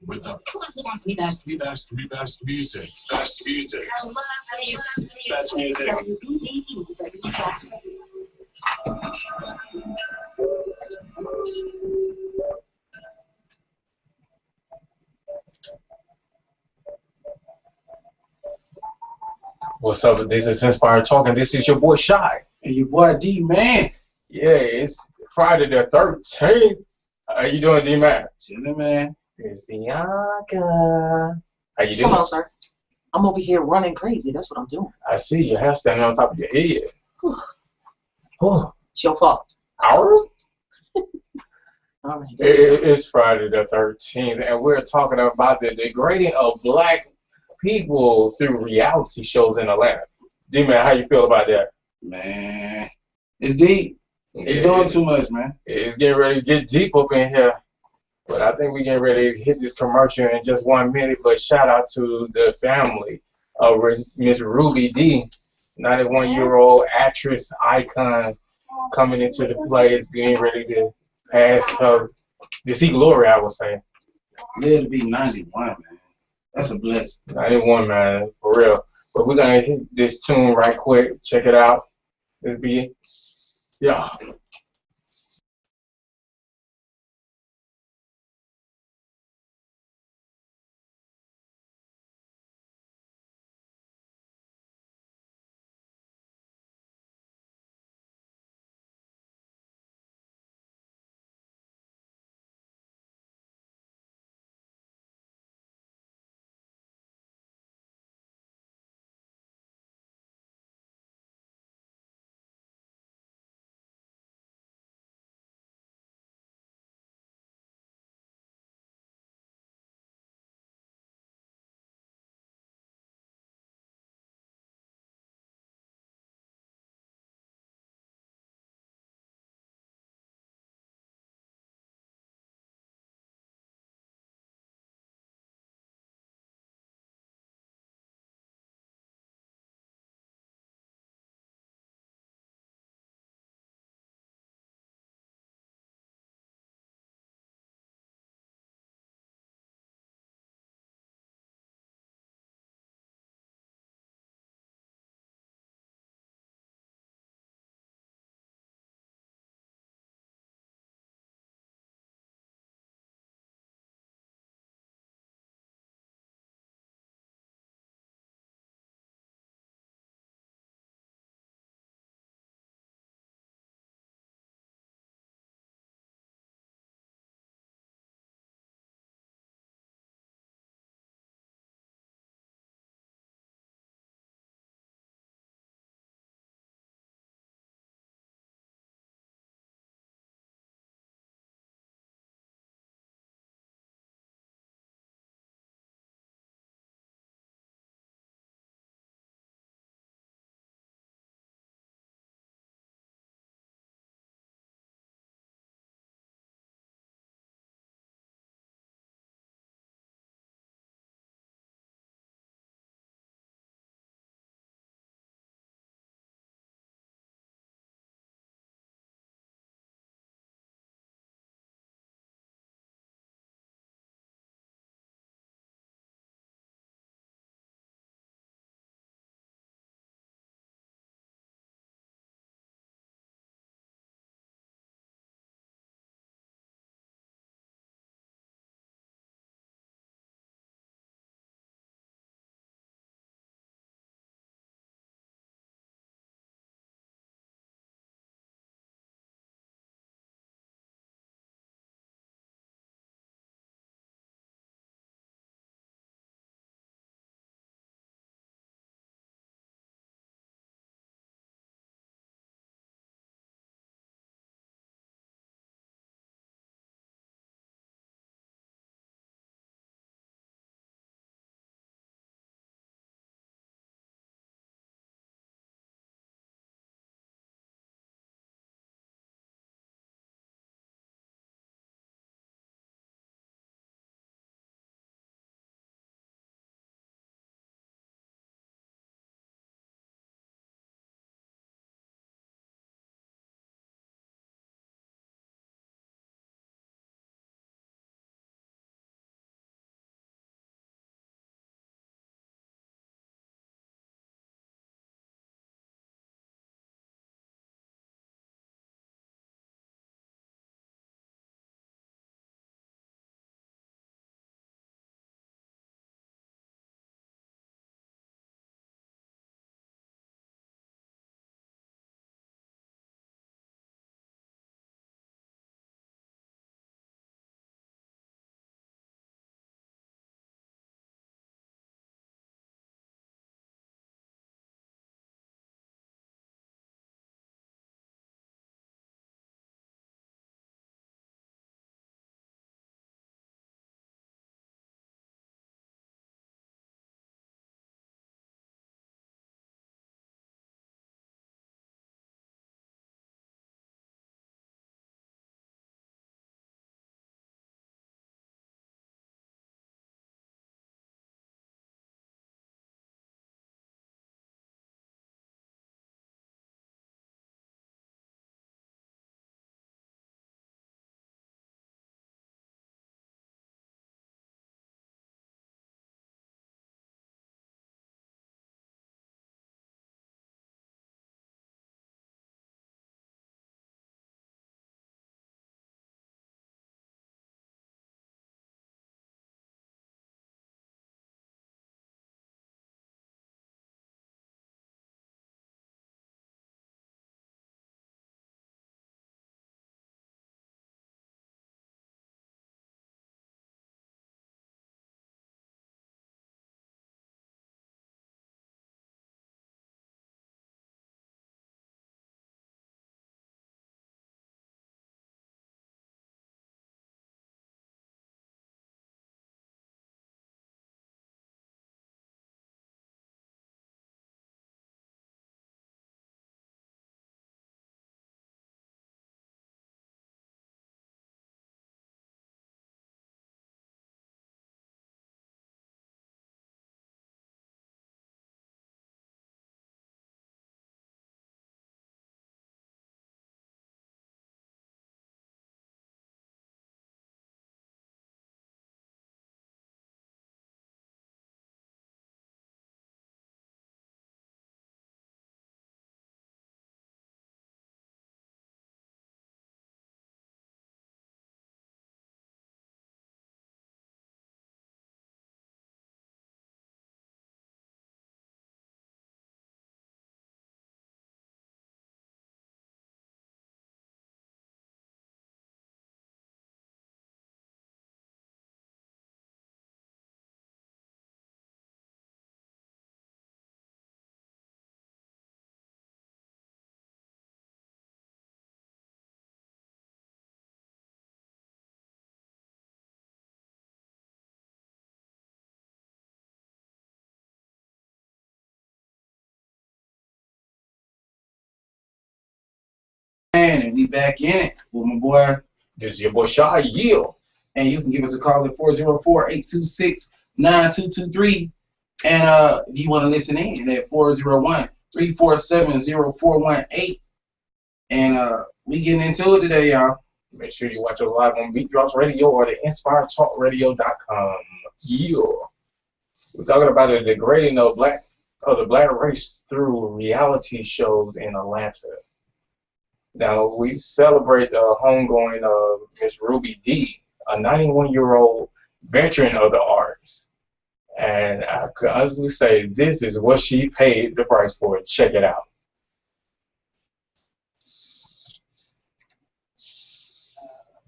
With the best music. Best music. I love you. Best music. What's up? This is Inspired Talking. This is your boy Shy. And your boy D Man. Yeah, it's Friday the 13th. How you doing, D Man? Chillin', man. It's Bianca. How you What's doing? going on, sir? I'm over here running crazy. That's what I'm doing. I see your hair standing on top of your head. It's your fault. Ours? All right. It's Friday the 13th, and we're talking about the degrading of black people through reality shows in Atlanta. D Man, how you feel about that? Man, it's deep. It's Yeah, doing too much, man. It's getting ready to get deep up in here. But I think we're getting ready to hit this commercial in just 1 minute. But shout out to the family of Miss Ruby D, 91-year-old actress icon coming into the play. Is getting ready to pass her, to see glory, I would say. Live to be 91, man. That's a blessing. 91, man, for real. But we're going to hit this tune right quick. Check it out. It'll be, yeah. and we back in it with my boy. This is your boy Shy Yield. And you can give us a call at 404-826-9223. And if you want to listen in at 401-347-0418. And we getting into it today, y'all. Make sure you watch us live on Beat Drops Radio or the InspiredTalkRadio.com. Yeah. We're talking about the degrading of the black race through reality shows in Atlanta. Now, we celebrate the homegoing of Miss Ruby D, a 91-year-old veteran of the arts. And I could honestly say this is what she paid the price for. Check it out.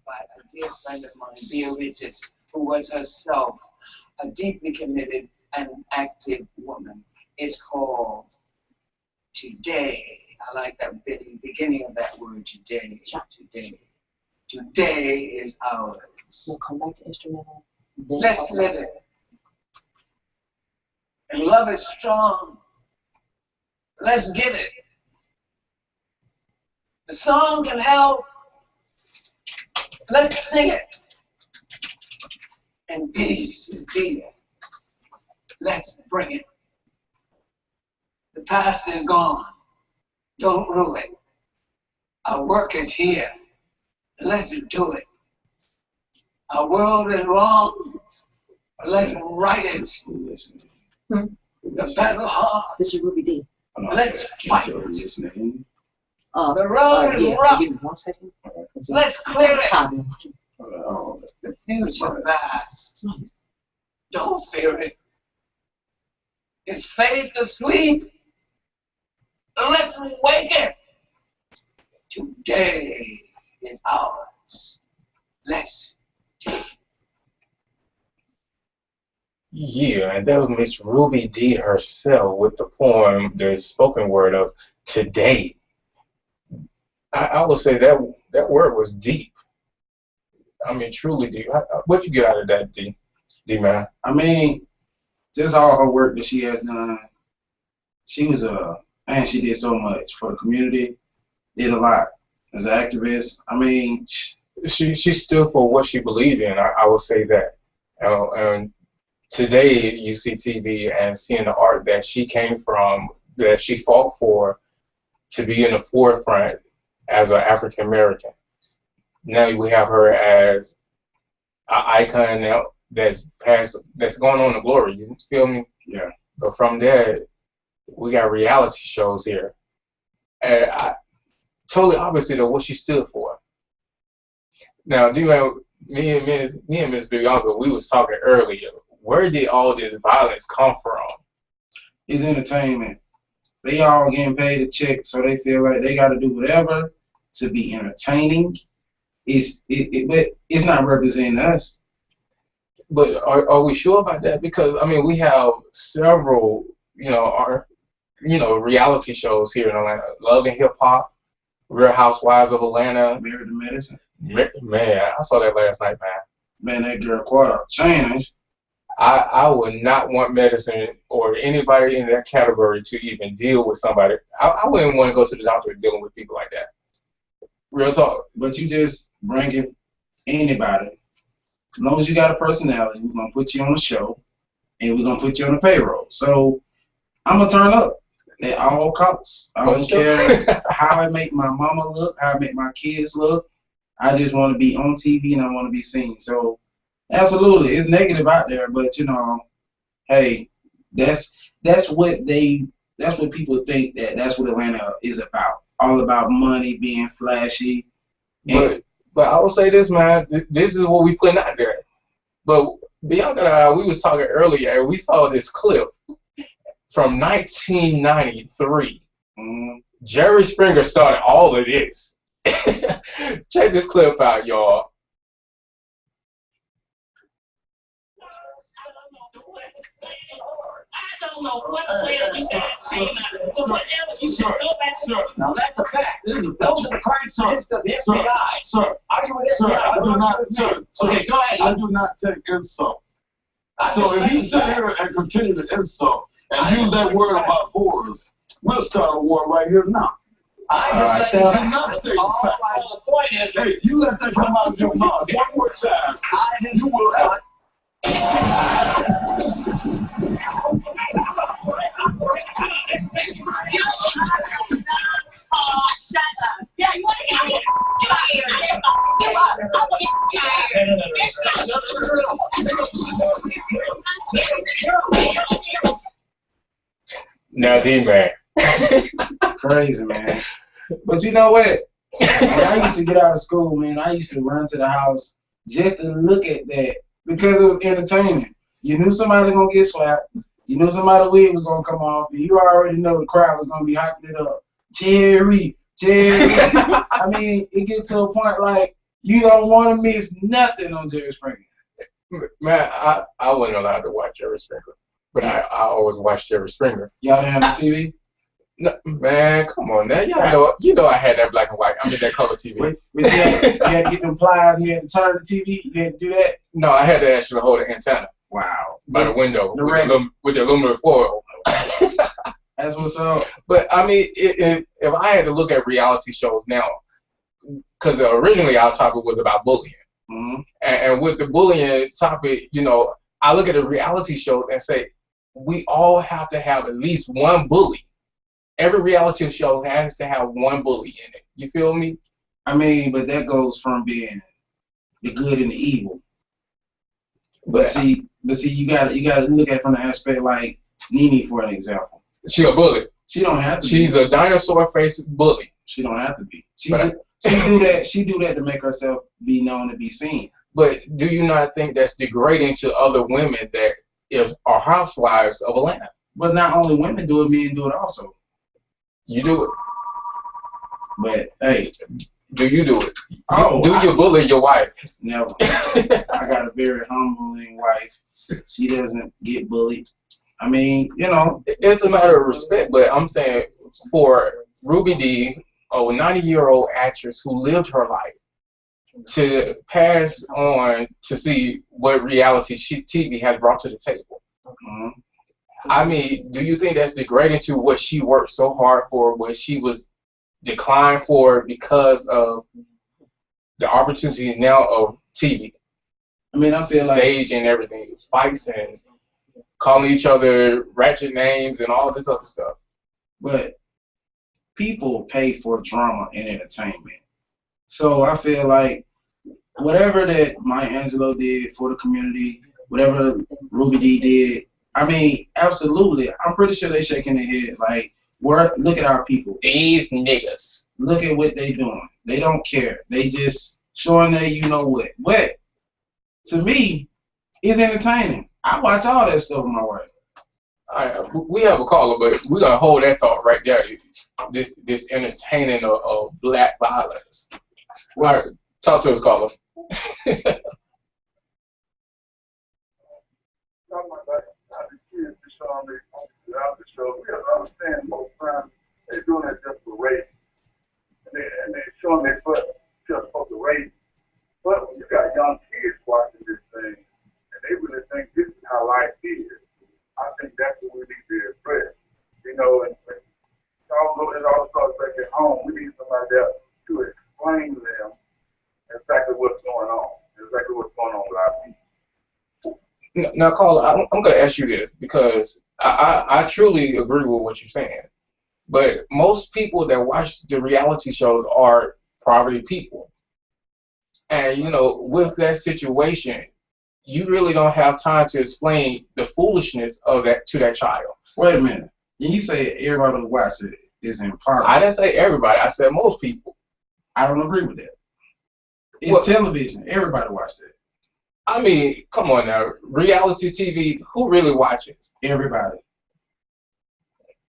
By a dear friend of mine, Bea Regis, who was herself a deeply committed and active woman. It's called Today. I like that beginning of that word, today. Today. Today is ours. We'll come back to instrumental. Let's live it. And love is strong. Let's give it. The song can help. Let's sing it. And peace is dear. Let's bring it. The past is gone. Don't rule it. Our work is here. Let's do it. Our world is wrong. Let's right it. The battle hard. This is Ruby D. Let's fight. The road is Yeah, rough. give me 1 second. Let's clear it. Time. The future vast. Don't fear it. Is faith asleep? Let's wake it. Today is ours. Let's take it. Yeah, and that was Miss Ruby D herself with the poem, the spoken word of Today. I would say that word was deep. I mean, truly deep. What you get out of that, D man? I mean, just all her work that she has done. She was man, she did so much for the community. Did a lot as an activist. I mean, She stood for what she believed in. I will say that. And today, you see TV and seeing the art that she came from, that she fought for, to be in the forefront as an African American. Now we have her as an icon now that's going on to glory. You feel me? yeah. But from there, we got reality shows here. And totally opposite of what she stood for. Now, me and Miss Bianca, we was talking earlier. Where did all this violence come from? It's entertainment. They all getting paid a check, so they feel like they got to do whatever to be entertaining. But it's not representing us. But are we sure about that? Because I mean, we have several, reality shows here in Atlanta. Love and Hip Hop, Real Housewives of Atlanta. Married to Medicine. Man, I saw that last night, man. Man, that girl quarter changed. I would not want Medicine or anybody in that category to even deal with somebody. I wouldn't want to go to the doctor dealing with people like that. Real talk. But you just bring in anybody. As long as you got a personality, we're going to put you on the show, and we're going to put you on the payroll. So I'm going to turn up at all costs. I don't care how I make my mama look, how I make my kids look. I just want to be on TV, and I want to be seen. So absolutely, it's negative out there, but hey, that's what people think that's what Atlanta is about. All about money, being flashy. But I will say this, man. This is what we putting out there. But Bianca and I, we was talking earlier, and we saw this clip from 1993. Mm-hmm. Jerry Springer started all of this. Check this clip out, y'all. Now that's a fact. Those are the crimes against the FBI. Sir, I do not, sir. Okay, go ahead. I do not take insult. So if you sit here and continue to insult and use that word about whores, we'll start a war right here now. I just so said you're not stating all facts. the point is, Hey, you let that come out of your mouth one more time. I didn't You will have. Oh, shut up. Yeah, you want to get out of here. Give up. I want to get out of here. Now, D-Man. Crazy, man. But you know what? When I used to get out of school, man, I used to run to the house just to look at that because it was entertaining. You knew somebody gonna get slapped. You knew somebody's wig was gonna come off, and you already know the crowd was gonna be hyping it up. Jerry, Jerry. I mean, it gets to a point like you don't want to miss nothing on Jerry Springer. Man, I wasn't allowed to watch Jerry Springer, but I always watched Jerry Springer. Y'all didn't have the TV? No, man, come on now. You know I had that black and white. I mean that color TV. Wait, you had to get them pliers, you had to turn the TV, you had to do that? No, I had to actually hold the antenna Wow. by the window The with the aluminum foil. That's what's up. But I mean, if I had to look at reality shows now, because originally our topic was about bullying, and with the bullying topic, you know, I look at the reality show and say we all have to have at least one bully. Every reality show has to have one bully in it. You feel me? I mean, but that goes from being the good and the evil. But see, you gotta look at it from the aspect like Nene, for an example. She a bully. She don't have to. She's a dinosaur face bully. She don't have to be. She do that. She do that to make herself be known and be seen. But do you not think that's degrading to other women that are housewives of Atlanta? But not only women do it, men do it also. You do it. But hey, do you do it? Oh, do you bully your wife? Never. I got a very humbling wife. She doesn't get bullied. I mean, you know, it's a matter of respect. But I'm saying for Ruby D, a 90-year-old actress who lived her life, to pass on to see what reality TV has brought to the table. I mean, do you think that's degrading to what she worked so hard for, what she was declined for because of the opportunity now of TV? I mean, I feel stage and everything, fights and calling each other ratchet names and all this other stuff. But people pay for drama and entertainment. So I feel like whatever that Maya Angelou did for the community, whatever Ruby D did, I mean, absolutely. I'm pretty sure they shaking their head like, look at our people. These niggas. Look at what they doing. They don't care. They just showing that you know what. But to me, it's entertaining. I watch all that stuff with my wife. We have a caller, but we're gonna hold that thought right there. This entertaining of black violence. All right, talk to us, caller. We understand most times they're doing it just for race, and they're showing their butt just for the race. But when you got young kids watching this thing, and they really think this is how life is, I think that's what we need to address. You know, and although it all starts back at home, we need somebody there to explain to them exactly what's going on, exactly what's going on with our people. Now, caller, I'm going to ask you this because I truly agree with what you're saying. But most people that watch the reality shows are poverty people. And, you know, with that situation, you really don't have time to explain the foolishness of that to that child. Wait a minute. When you say everybody who watches it is in poverty. I didn't say everybody. I said most people. I don't agree with that. It's television. Everybody watches it. I mean, come on now. Reality TV, who really watches? Everybody.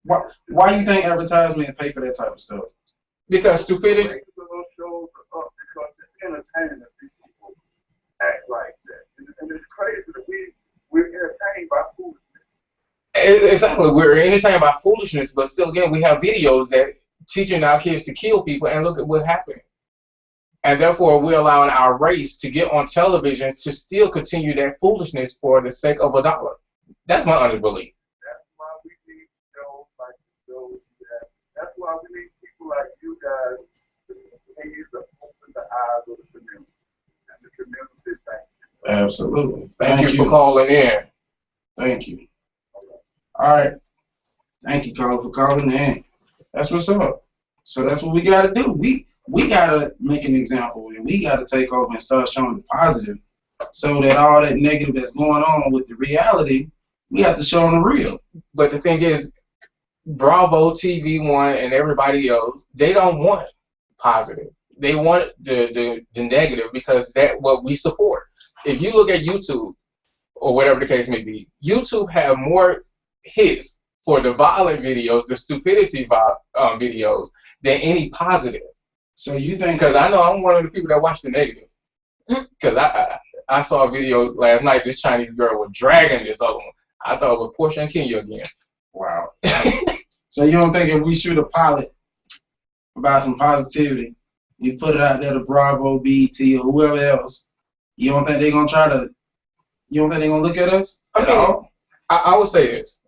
Why do you think advertisements pay for that type of stuff? Because stupidity. Those shows are up because it's entertaining that people act like that. And it's crazy that we're entertained by foolishness. Exactly. We're entertained by foolishness, but still, again, we have videos that teaching our kids to kill people, and look at what's happening. And therefore, we're allowing our race to get on television to still continue that foolishness for the sake of $1. That's my honest belief. That's why we need shows like those. That's why we need people like you Absolutely. Thank you for calling in. Thank you. All right. Thank you, caller, for calling in. That's what's up. So that's what we gotta do. We gotta make an example, and we gotta take over and start showing the positive, so that all that negative that's going on with the reality, we have to show them the real. But the thing is, Bravo, TV One, and everybody else, they don't want positive. They want the negative because that's what we support. If you look at YouTube or whatever the case may be, YouTube have more hits for the violent videos, the stupidity videos, than any positive. So you think? Because I know I'm one of the people that watch the negative. Because I saw a video last night. This Chinese girl was dragging this other one. I thought it was Portia and Kenya again. Wow. So you don't think if we shoot a pilot about some positivity, you put it out there to Bravo, BET, or whoever else, you don't think they're gonna try to? You don't think they're gonna look at us at all? I would say this.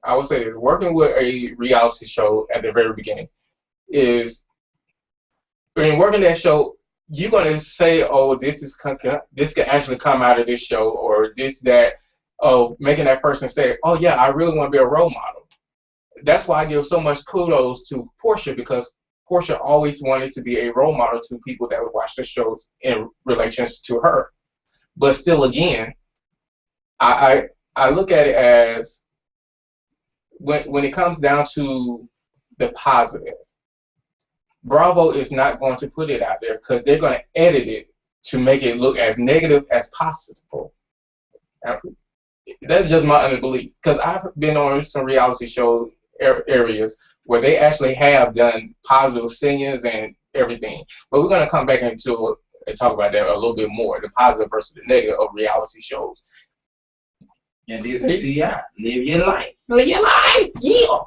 Working with a reality show at the very beginning is, when working that show, you're gonna say, "Oh, this can actually come out of this show," or this, that, making that person say, "Oh yeah, I really want to be a role model." That's why I give so much kudos to Portia, because Portia always wanted to be a role model to people that would watch the shows in relation to her. But still, again, I look at it as, when it comes down to the positive, Bravo is not going to put it out there because they're going to edit it to make it look as negative as possible. Now, that's just my unbelief, because I've been on some reality show areas where they actually have done positive singings and everything. But we're going to come back into it and talk about that a little bit more, the positive versus the negative of reality shows. And this is T.I. Live your life. Live your life, yeah.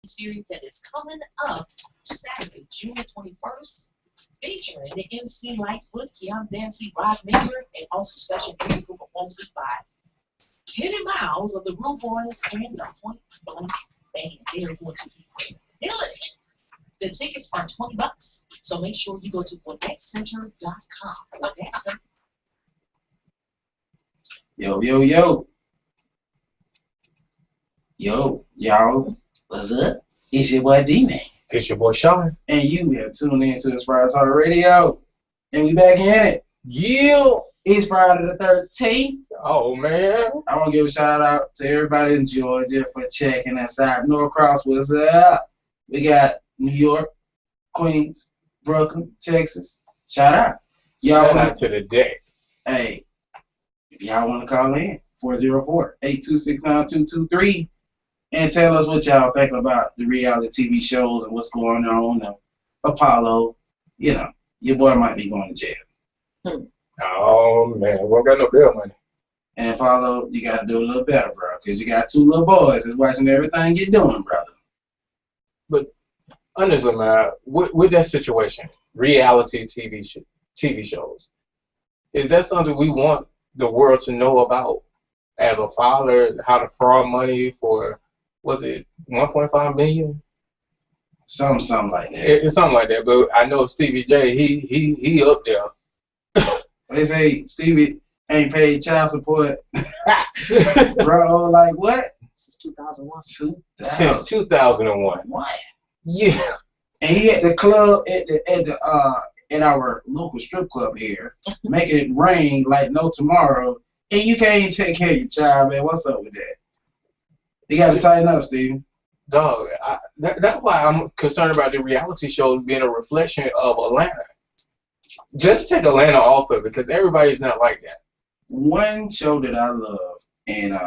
series that is coming up Saturday, June 21st, featuring the MC Lightfoot, Keon Dancy, Rod Mayer, and also special musical performances by Kenny Miles of the Rude Boys and the Point Blank Band. They are going to be killing it. The tickets are $20, so make sure you go to WinnettCenter.com. Winnett Center. Yo, yo, yo. Yo, y'all. What's up? It's your boy D-Man. It's your boy Sean. And you have tuned in to Inspired Talk Radio. And we back in it. Yeah. It's Friday the 13th. Oh, man. I want to give a shout out to everybody in Georgia for checking us out. Norcross, what's up? We got New York, Queens, Brooklyn, Texas. Shout out. Shout out to the deck. Hey, if y'all want to call in, 404-826-9223, and tell us what y'all think about the reality TV shows and what's going on. Apollo, you know, your boy might be going to jail. Oh, man. We don't got no bail money. And Apollo, you got to do a little better, bro, because you got two little boys that's watching everything you're doing, brother. But honestly, man, with that situation, reality TV shows, is that something we want the world to know about as a father? How to fraud money for, was it 1.5 million? Something like that. It's something like that. But I know Stevie J, he up there. They say Stevie ain't paid child support. Bro, like what? Since 2001. Since 2001. What? Yeah. And he at the club at our local strip club here, making it rain like no tomorrow, and you can't even take care of your child, man. What's up with that? You got to tighten up, Steven. Dog, that's why I'm concerned about the reality shows being a reflection of Atlanta. Just take Atlanta off of it, because everybody's not like that. One show that I love, and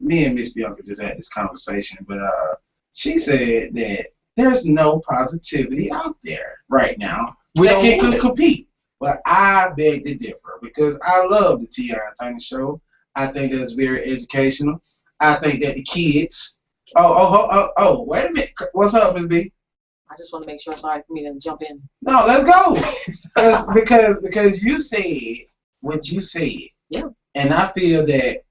me and Miss Bianca just had this conversation, but she said that there's no positivity out there right now that can compete. But I beg to differ, because I love the T.I. and Tiny show. I think that's very educational. I think that the kids. Oh, wait a minute. What's up, Miss B? I just want to make sure it's all right for me to jump in. No, let's go. because you said what you said. Yeah. And I feel that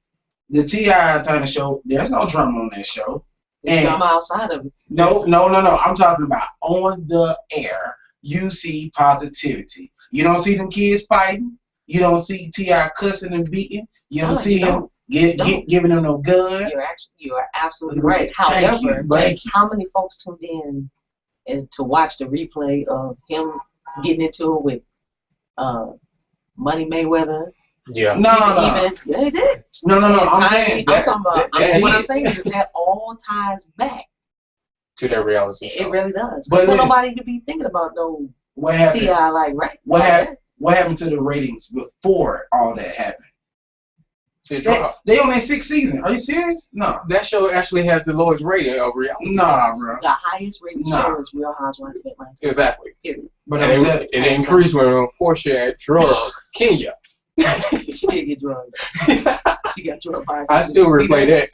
the T.I. and Tiny show, there's no drama on that show. There's drama outside of it. No. I'm talking about on the air. You see positivity. You don't see them kids fighting. You don't see T.I. cussing and beating. You don't see him giving them no gun. You are absolutely right. However, how many folks tuned in and to watch the replay of him getting into it with Money Mayweather? Yeah. No. Yeah, he did. No. I'm talking about. What I'm saying is that all ties back to that reality show. It really does. But for nobody to be thinking about no what happened? T.I. like right. What happened to the ratings before all that happened? They only 6 seasons. Are you serious? No. That show actually has the lowest rating of reality. Nah, bro. The highest rated show is Real Housewives of Atlanta. Exactly. Period. But it increased when Portia had drug Kenya. She did get drugged. She got drugged by. I still replay that.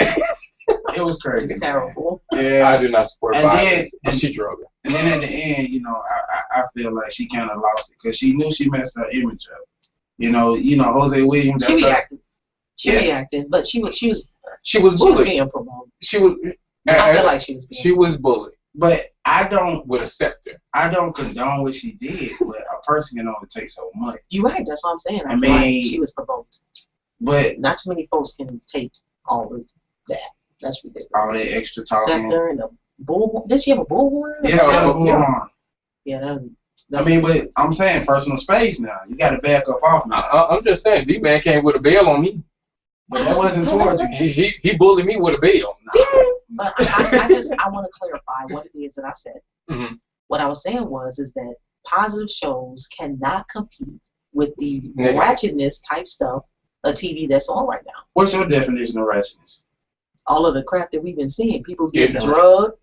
It was crazy. It's terrible. Yeah, I do not support violence. And she drugged her. And then at the end, I feel like she kind of lost it because she knew she messed her image up. Jose Williams. She reacted. She reacted, but she was bullied. She was being provoked. I feel like she was. She was bullied. But I don't with a scepter. I don't condone what she did, but a person can only take so much. You're right. That's what I'm saying. I mean, like she was provoked. But not too many folks can take all of that. That's ridiculous. All that extra talking. Scepter and a bullhorn. Did she have a bullhorn? Yeah, she had a bullhorn. Yeah, but I'm saying personal space now. You got to back up off now. I'm just saying, D-Man came with a bail on me. But that wasn't towards you. He bullied me with a bail. Yeah, but I want to clarify what it is that I said. Mm-hmm. What I was saying is that positive shows cannot compete with the ratchetness type stuff of TV that's on right now. What's your definition of ratchetness? All of the crap that we've been seeing, people getting drugged,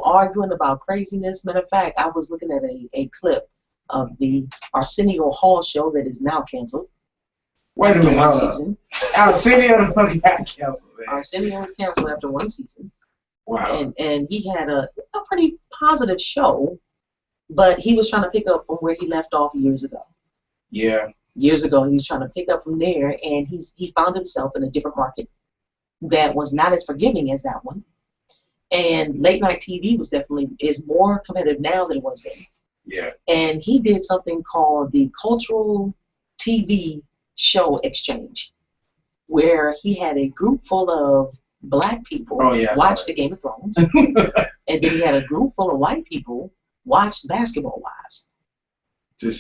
arguing about craziness. Matter of fact, I was looking at a clip of the Arsenio Hall show that is now canceled. Wait a minute, hold on. Arsenio the fucking got canceled, man. Arsenio was canceled after one season. Wow. And he had a pretty positive show, but he was trying to pick up from where he left off years ago. Yeah. Years ago, he was trying to pick up from there, and he found himself in a different market that was not as forgiving as that one. And late night TV is more competitive now than it was then. Yeah. And he did something called the Cultural TV Show Exchange, where he had a group full of black people watch the Game of Thrones, and then he had a group full of white people watch Basketball Wives.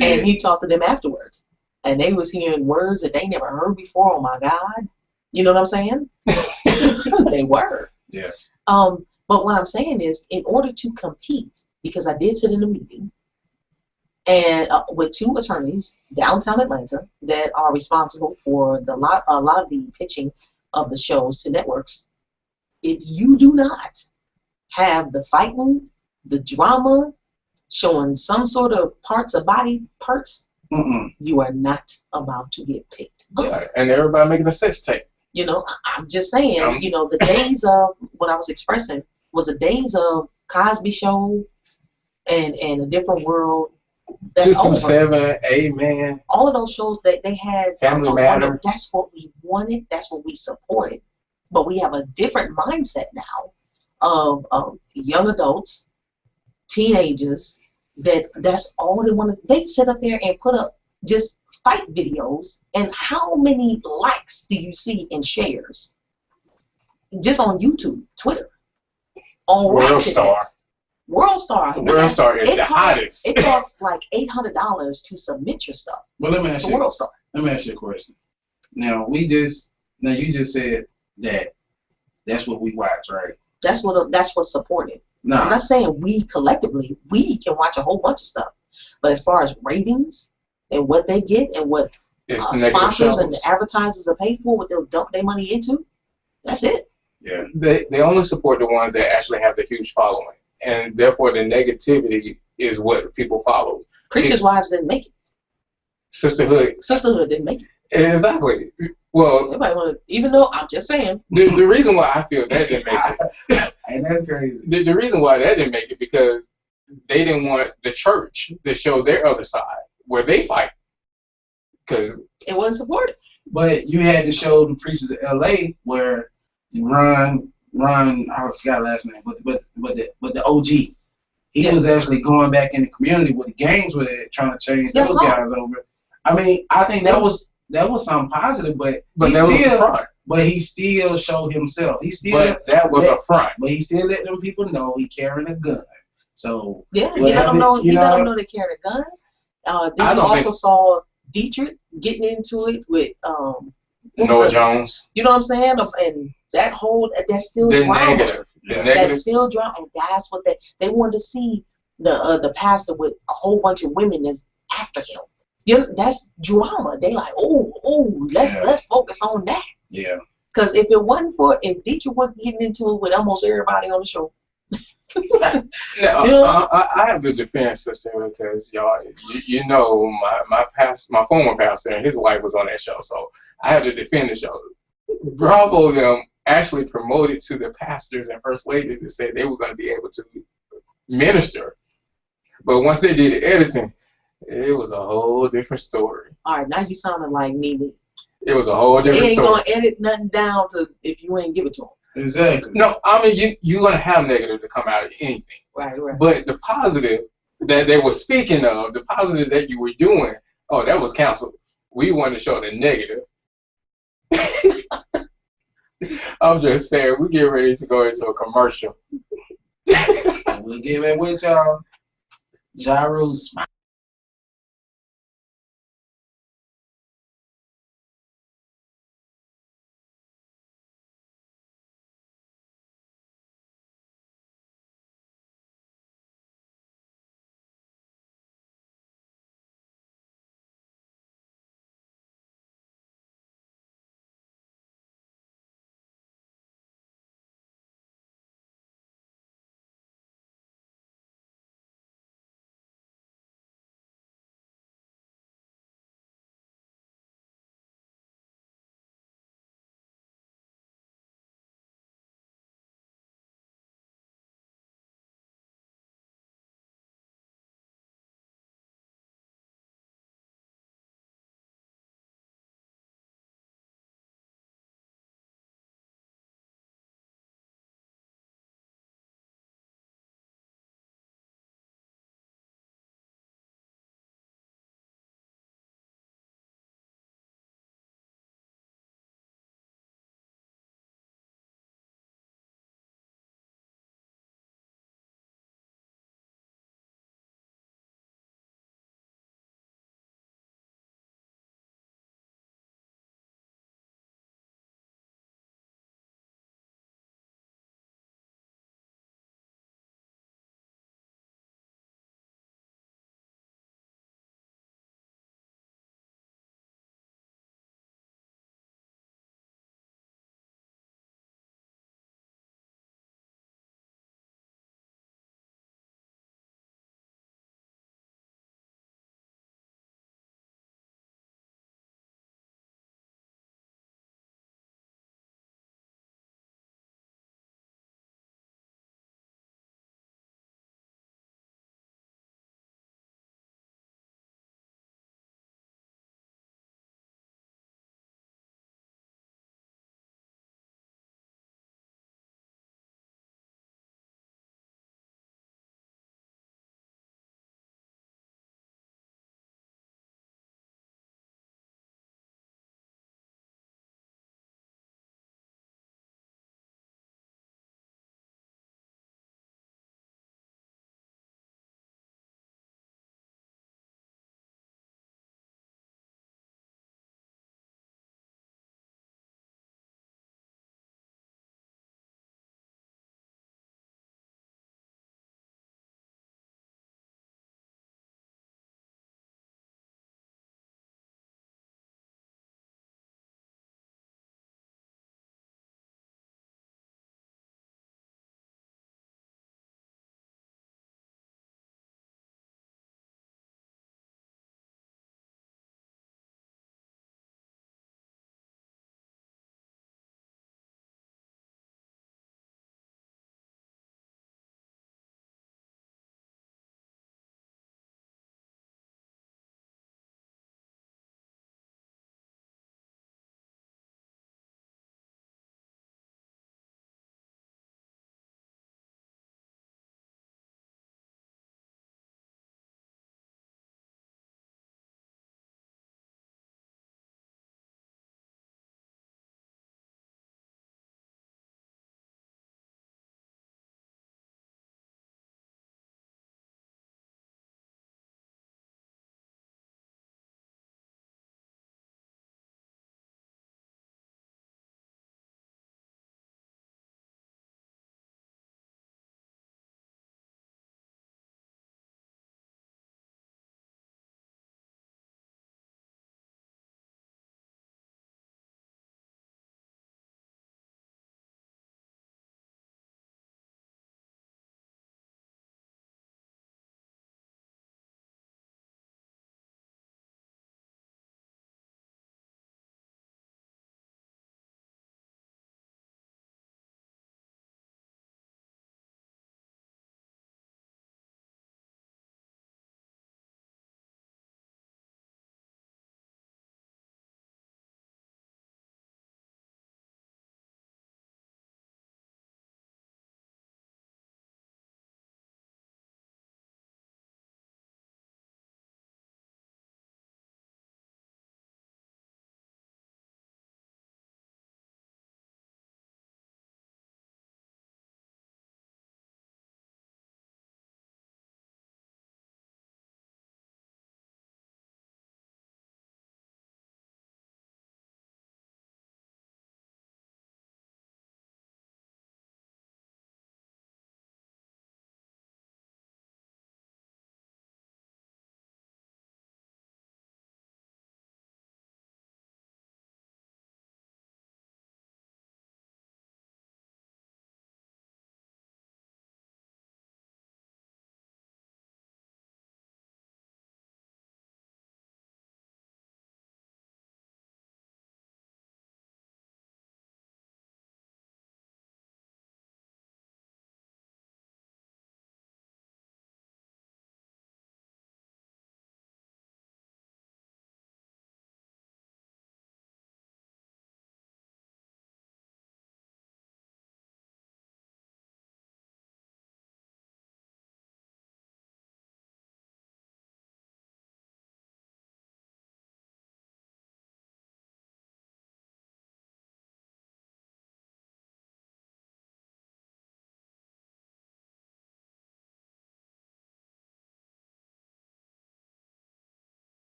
And he talked to them afterwards, and they was hearing words that they never heard before. Oh my God, you know what I'm saying? They were. Yeah. But what I'm saying is, in order to compete, because I did sit in a meeting and with two attorneys downtown Atlanta that are responsible for a lot of the pitching of the shows to networks. If you do not have the fighting, the drama, showing some sort of parts of body parts, you are not about to get picked. Yeah, and everybody making a sex tape. You know, I'm just saying, you know, the days of what I was expressing was the days of Cosby Show and A Different World. That's 227, Amen. All of those shows that they had. Family Matter. That's what we wanted. That's what we supported. But we have a different mindset now of young adults, teenagers, that's all they want to. They sit up there and put up just fight videos, and how many likes do you see and shares just on YouTube, Twitter, on World Star. World Star is the hottest. It costs like $800 to submit your stuff. But let me ask you. World Star. Let me ask you a question. Now you just said that's what we watch, right? That's what's supported. No. I'm not saying we collectively we can watch a whole bunch of stuff, but as far as ratings and what they get and what sponsors and the advertisers are paid for, what they'll dump their money into, that's it. Yeah. They only support the ones that actually have the huge following, and therefore the negativity is what people follow. Preacher's Wives didn't make it. Sisterhood didn't make it. Exactly. Well, everybody want to, even though I'm just saying. The reason why I feel that didn't make it, and that's crazy. The reason why that didn't make it because they didn't want the church to show their other side where they fight, because it wasn't supported. But you had to show the Preachers of L.A. where Ron, I forgot last name, but the OG. He was actually going back in the community where the gangs were trying to change those guys over. I mean, I think that was something positive, but he still showed himself. But that was a front. But he still let them people know he carrying a gun. So yeah, you let them know they carried a gun. Then you also saw Dietrich getting into it with Noah Jones. You know what I'm saying? And that's still drama. Negative. That's still drama, and that's what they wanted to see the pastor with a whole bunch of women is after him. You know, that's drama. They like, let's focus on that. Yeah. Because if Dietrich wasn't getting into it with almost everybody on the show. I have to defend Sisterhood because y'all, you know, my former pastor and his wife was on that show, so I have to defend the show. Bravo them actually promoted to the pastors and first ladies to say they were going to be able to minister, but once they did the editing, it was a whole different story. All right, now you sounding like me. It was a whole different story. They ain't gonna edit nothing down to if you ain't give it to them. Exactly. No, I mean you're gonna have negative to come out of anything. Right. But the positive that they were speaking of, the positive that you were doing, that was canceled. We wanted to show the negative. I'm just saying, we get ready to go into a commercial. We'll get back with y'all. Jairus.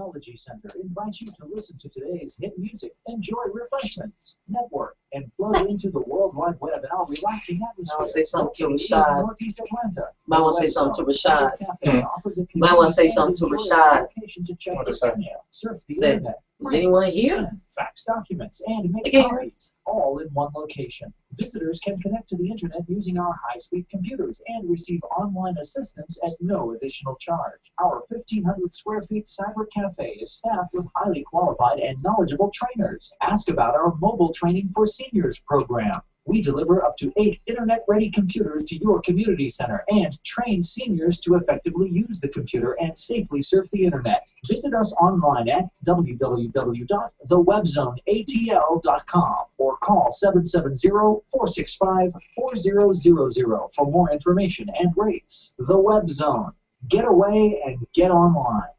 Technology Center invites you to listen to today's hit music, enjoy refreshments, network, and plug into the World Wide Web in our relaxing atmosphere. I want to say something to Located in Rashad. Northeast Atlanta. Might want to say something to Rashad. Might Might want to say something to Rashad. What to say? Surf the Say, internet. is anyone here? Scan, fax documents, and make Again. copies, all in one location. Visitors can connect to the internet using our high-speed computers and receive online assistance at no additional charge. Our 1,500 square feet cyber cafe is staffed with highly qualified and knowledgeable trainers. Ask about our mobile training for seniors program. We deliver up to 8 internet-ready computers to your community center and train seniors to effectively use the computer and safely surf the internet. Visit us online at www.thewebzoneatl.com or call 770-465-4000 for more information and rates. The Web Zone. Get away and get online.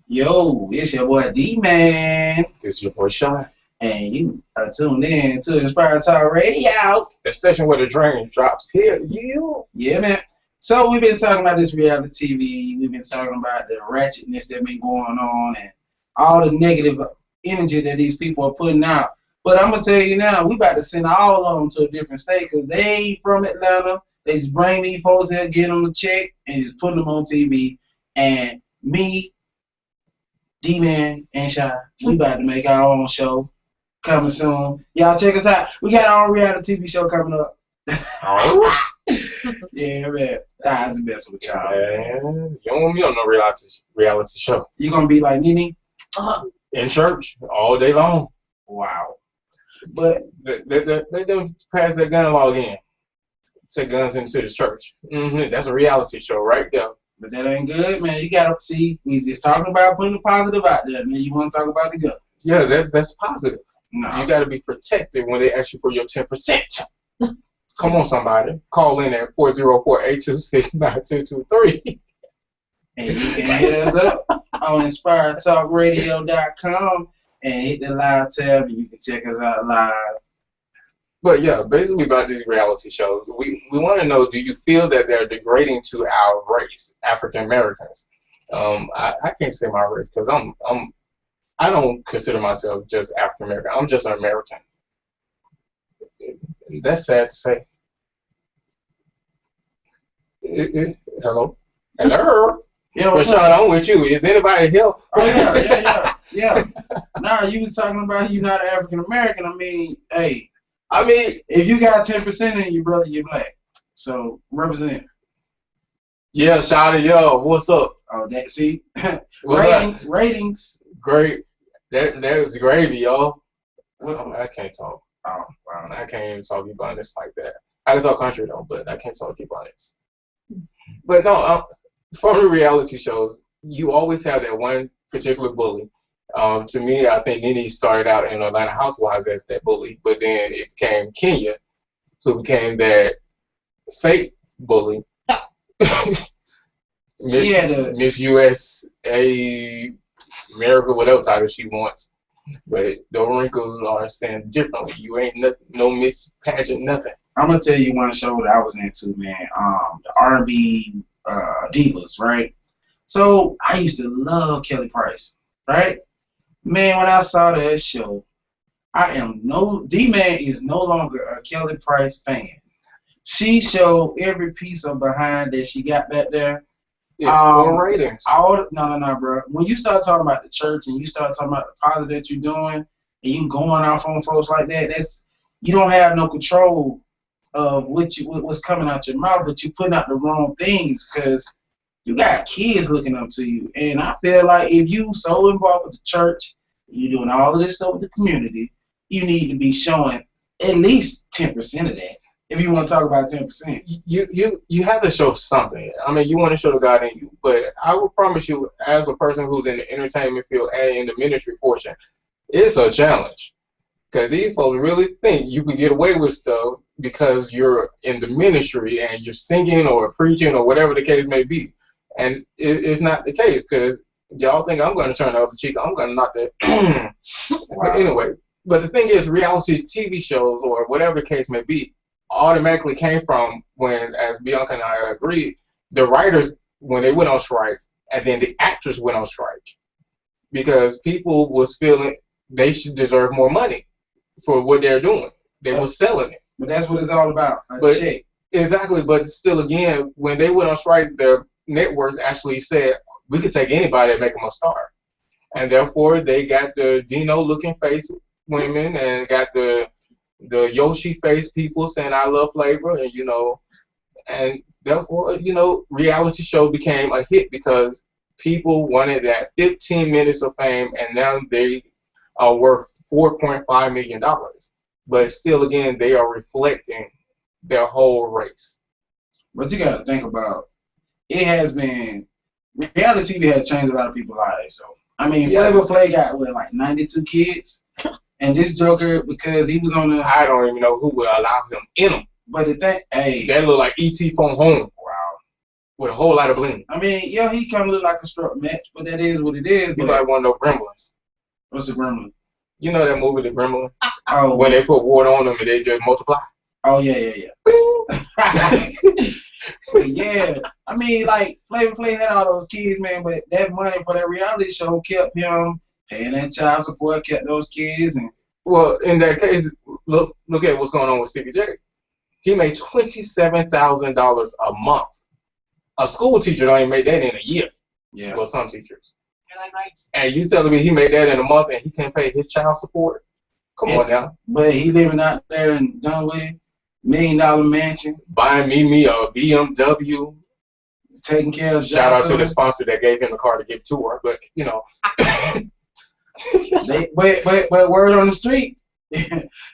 Yo, it's your boy D-Man, This your boy Sean. and you are tuned in to Inspired Talk Radio. The station where the drain drops here. You. Yeah, man. So we've been talking about this reality TV. We've been talking about the ratchetness that's been going on and all the negative energy that these people are putting out. But I'm going to tell you now, we about to send all of them to a different state because they ain't from Atlanta. They just bring these folks here, get them a check, and just put them on TV. And me, D-Man, and Shy, we about to make our own show coming soon. Y'all check us out. We got our own reality TV show coming up. Oh. Yeah, man. I was messing with y'all. Man, you don't want me on no reality show. You gonna be like Nene? In church all day long. Wow. But They don't pass that gun law again. Take guns into the church. That's a reality show right there. but that ain't good, man. You gotta see. We just talking about putting the positive out there, man. You want to talk about the guns? Yeah, that's positive. No. You got to be protected when they ask you for your 10%. Come on, somebody. Call in at 404-826-9223. And you can hit us up on InspiredTalkRadio.com and hit the live tab, and you can check us out live. But yeah, basically about these reality shows, we want to know: do you feel that they're degrading to our race, African Americans? I can't say my race because I don't consider myself just African American. I'm just an American. That's sad to say. Hello. Yeah, Rashad, I'm with you. Is anybody here? Oh yeah. Nah, you was talking about you not African American. I mean, hey. I mean, if you got 10% in you, brother, you're black. So represent. Yeah, Shawty, yo, what's up? Oh, that see, What's ratings. Great. That was gravy, yo. I can't talk. Oh, wow. I can't even talk Ebonics like that. I can talk country though, but I can't talk Ebonics. But no, from the reality shows, you always have that one particular bully. To me, I think Nene started out in Atlanta Housewives as that bully, but then it became Kenya, who became that fake bully. Miss USA, America, whatever title she wants. But the wrinkles are saying differently. You ain't no Miss Pageant, nothing. I'm gonna tell you one show that I was into, man. The R&B Divas, right? So I used to love Kelly Price, right? Man, when I saw that show, D-Man is no longer a Kelly Price fan. She showed every piece of behind that she got back there. It's for ratings. No, bro. When you start talking about the church and you start talking about the positive that you're doing, and you going off on folks like that, you don't have no control of what's coming out your mouth, but you're putting out the wrong things because you got kids looking up to you. And I feel like if you so involved with the church, you're doing all of this stuff with the community, you need to be showing at least 10% of that. If you want to talk about 10%. You have to show something. I mean, you want to show the God in you. But I will promise you, as a person who's in the entertainment field and in the ministry portion, it's a challenge. Because these folks really think you can get away with stuff because you're in the ministry and you're singing or preaching or whatever the case may be. And it's not the case because y'all think I'm going to turn the other cheek. I'm going to knock that. Wow. But anyway, but the thing is, reality TV shows or whatever the case may be automatically came from when, as Bianca and I agreed, the writers, when they went on strike, and then the actors went on strike. Because people was feeling they should deserve more money for what they're doing. They were selling it. But that's what it's all about. Check. Exactly, but still, again, when they went on strike, the networks actually said, we could take anybody and make them a star. And therefore, they got the Dino-looking face women and got the Yoshi face people saying, I love flavor, and, you know, and therefore, you know, reality show became a hit because people wanted that 15 minutes of fame, and now they are worth $4.5 million. But still, again, they are reflecting their whole race. But you got to think about, it has been, reality TV has changed a lot of people's lives. So, I mean, Flavor Flav got, what, like 92 kids? And this Joker, because he was on the... I don't even know who would allow him in them. But the thing, hey... That look like E.T. from home. Wow. With a whole lot of bling. I mean, yeah, he kind of look like a struck match, but that is what it is. He's like one of those gremlins. What's a gremlin? You know that movie, The Gremlin? Oh. When they put water on them and they just multiply? Oh, yeah. Yeah. I mean, like, Flavor Flav had all those kids, man, but that money for that reality show kept him paying that child support, kept those kids. And well, in that case, look at what's going on with Stevie J. He made $27,000 a month. A school teacher don't even make that in a year. Yeah. Well, some teachers. And you telling me he made that in a month and he can't pay his child support? Come on now. But he living out there in Dunwoody, $1 million mansion. Buying me a BMW. Taking care of Shout out to the sponsor that gave him the car to give to her, but you know. but word on the street,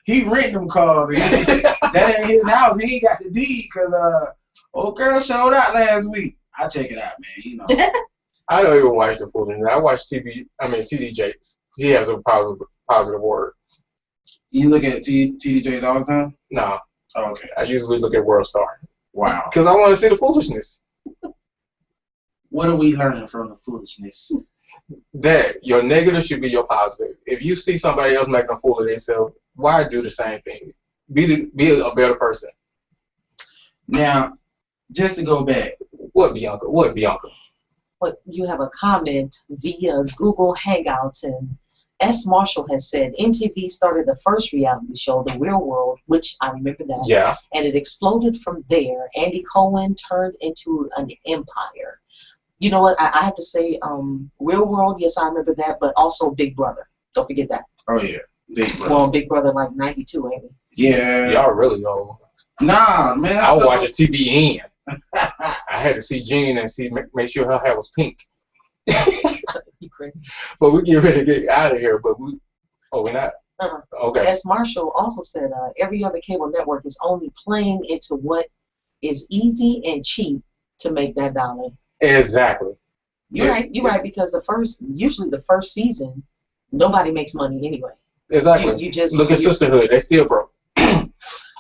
he rent them cars. That ain't his house. He ain't got the deed because old girl showed out last week. I check it out, man. You know. I don't even watch the foolishness. I watch TD Jakes. He has a positive word. You look at TD Jakes all the time? No. Oh, okay. I usually look at World Star. Wow. Because I want to see the foolishness. What are we learning from the foolishness? That your negative should be your positive. If you see somebody else making a fool of themselves, why do the same thing? Be a better person. Now, just to go back. What, Bianca? But you have a comment via Google Hangouts, and S. Marshall has said MTV started the first reality show, The Real World, which I remember that. Yeah. And it exploded from there. Andy Cohen turned into an empire. You know what? I have to say, Real World, yes, I remember that, but also Big Brother. Don't forget that. Oh, yeah. Big Brother. Well, Big Brother like 92, ain't it? Yeah. Y'all really old. Nah, man. I watch a TBN. I had to see Jean and make sure her hair was pink. You crazy. But we get ready to get out of here. But we're not. Okay. S. Marshall also said every other cable network is only playing into what is easy and cheap to make that dollar. Exactly. You're right, because usually the first season, nobody makes money anyway. Exactly. You just look at Sisterhood. They still broke.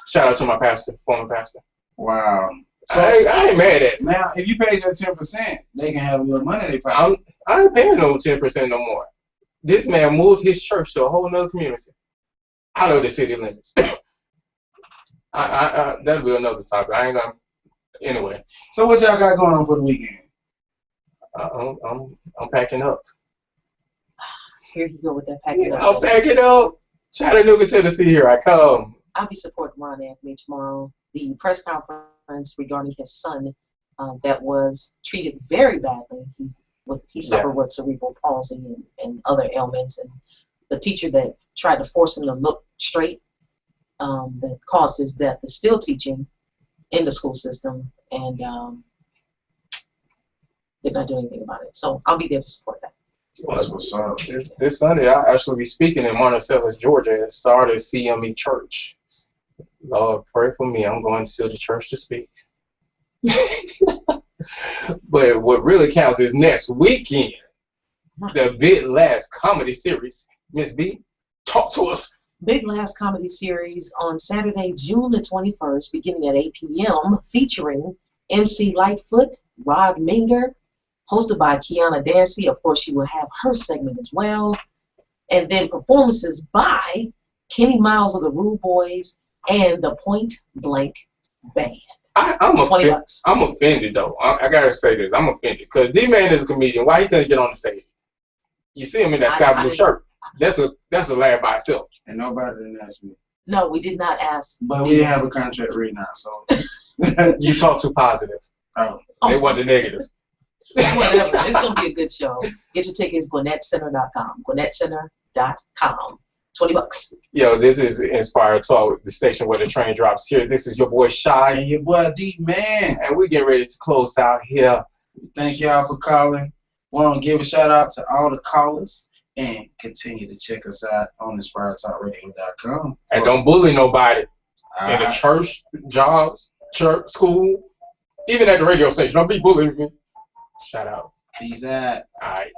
Shout out to my former pastor. Wow. So I ain't mad at it. Now, if you pay your 10%, they can have a little money they probably. I ain't paying no 10% no more. This man moved his church to a whole nother community, out of the city limits. That'll be another topic. I ain't gonna. Anyway. So what y'all got going on for the weekend? I'm packing up. Here you go with that packing up. I'm packing up. Chattanooga, Tennessee, here I come. I'll be supporting Ron Anthony tomorrow. The press conference regarding his son that was treated very badly. He suffered with cerebral palsy and other ailments, and the teacher that tried to force him to look straight that caused his death is still teaching in the school system, and they're not doing anything about it. So I'll be there to support that. That's what's up. This Sunday, I'll actually be speaking in Monticello, Georgia, at Started CME Church. Lord, pray for me. I'm going to the church to speak. But what really counts is next weekend, the Big Last Comedy Series. Miss B, talk to us. Big Last Comedy Series on Saturday, June the 21st, beginning at 8 p.m., featuring MC Lightfoot, Rod Minger, hosted by Kiana Dancy. Of course, she will have her segment as well. And then performances by Kenny Miles of the Rude Boys, and the Point Blank Band. I'm $20. I'm offended though. I gotta say this. I'm offended because D-Man is a comedian. Why he couldn't get on the stage? You see him in that sky blue shirt. That's a lad by itself. And nobody didn't ask me. No, we did not ask. But we didn't have a contract right now, so. You talk too positive. Oh. They want the negative. Whatever. It's gonna be a good show. Get your tickets. GwinnettCenter.com. GwinnettCenter.com. $20. Yo, this is Inspired Talk, the station where the train drops here. This is your boy Shy. And your boy D-Man. And we're getting ready to close out here. Thank y'all for calling. Want to give a shout out to all the callers and continue to check us out on InspiredTalkRadio.com. And don't bully nobody in the Alright. church, jobs, church, school, even at the radio station. Don't be bullying me. Shout out. Peace out. All right.